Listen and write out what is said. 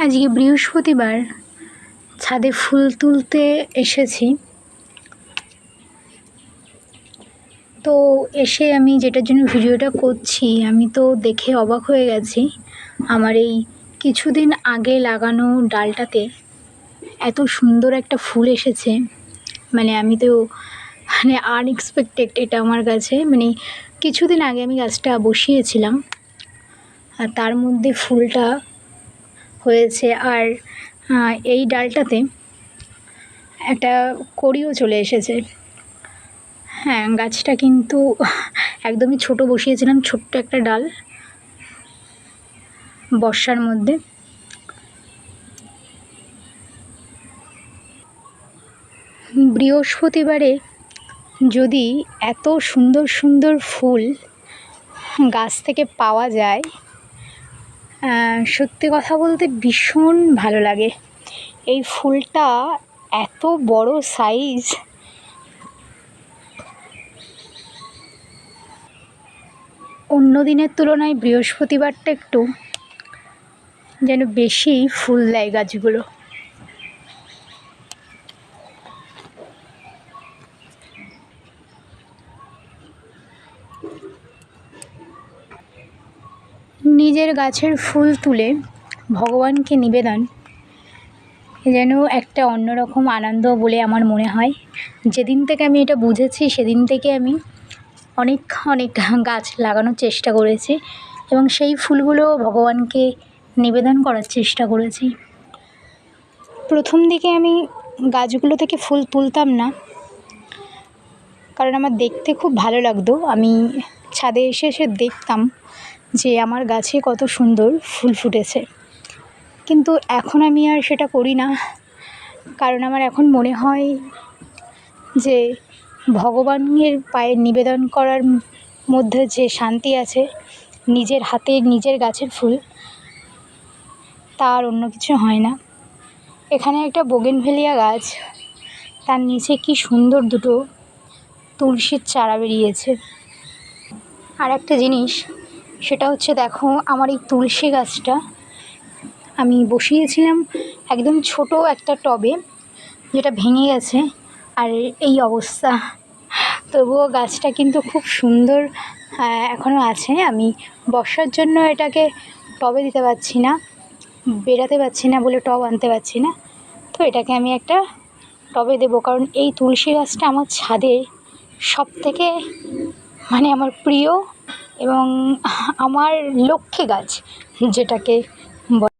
আজকে বৃহস্পতিবার ছাদে ফুল তুলতে এসেছি। তো এসে আমি যেটার জন্য ভিডিওটা করছি, আমি তো দেখে অবাক হয়ে গেছি। আমার এই কিছুদিন আগে লাগানো ডালটাতে এত সুন্দর একটা ফুল এসেছে। আমি তো আনএক্সপেক্টেড এটা আমার কাছে। কিছুদিন আগে আমি গাছটা বসিয়েছিলাম আর তার মধ্যে ফুলটা হয়েছে। আর এই ডালটাতে একটা কড়িও চলে এসেছে। হ্যাঁ, গাছটা কিন্তু একদমই ছোট বসিয়েছিলাম, ছোট্ট একটা ডাল বর্ষার মধ্যে। বৃহস্পতিবারে যদি এত সুন্দর সুন্দর ফুল গাছ থেকে পাওয়া যায়, সত্যি কথা বলতে ভীষণ ভালো লাগে। এই ফুলটা এত বড় সাইজ, অন্য দিনের তুলনায় বৃহস্পতিবারটা একটু যেন বেশি ফুল দেয় গাছগুলো। নিজের গাছের ফুল তুলে ভগবানকে নিবেদন যেন একটা অন্যরকম আনন্দ বলে আমার মনে হয়। যেদিন থেকে আমি এটা বুঝেছি সেদিন থেকে আমি অনেক গাছ লাগানোর চেষ্টা করেছি এবং সেই ফুলগুলো ভগবানকে নিবেদন করার চেষ্টা করেছি। প্রথম দিকে আমি গাছগুলো থেকে ফুল তুলতাম না, কারণ আমার দেখতে খুব ভালো লাগতো। আমি ছাদে এসে দেখতাম যে আমার গাছে কত সুন্দর ফুল ফুটেছে, কিন্তু এখন আমি আর সেটা করি না। কারণ আমার এখন মনে হয় যে ভগবানের পায়ে নিবেদন করার মধ্যে যে শান্তি আছে, নিজের হাতে নিজের গাছের ফুল, তার অন্য কিছু হয় না। এখানে একটা বোগেনভেলিয়া গাছ, তার নিচে কি সুন্দর দুটো তুলসীর চারা বেরিয়েছে। আর একটা জিনিস, সেটা হচ্ছে দেখো, আমার এই তুলসী গাছটা আমি বসিয়েছিলাম একদম ছোট একটা টবে, যেটা ভেঙে গেছে আর এই অবস্থা। তবুও গাছটা কিন্তু খুব সুন্দর এখনও আছে। আমি বর্ষার জন্য এটাকে টবে দিতে পারছি না, বেরাতে পারছি না বলে টব আনতে পারছি না। তো এটাকে আমি একটা টবে দেবো, কারণ এই তুলসী গাছটা আমার ছাদে সবথেকে আমার প্রিয় এবং আমার লক্ষ্মী গাছ যেটাকে বলে।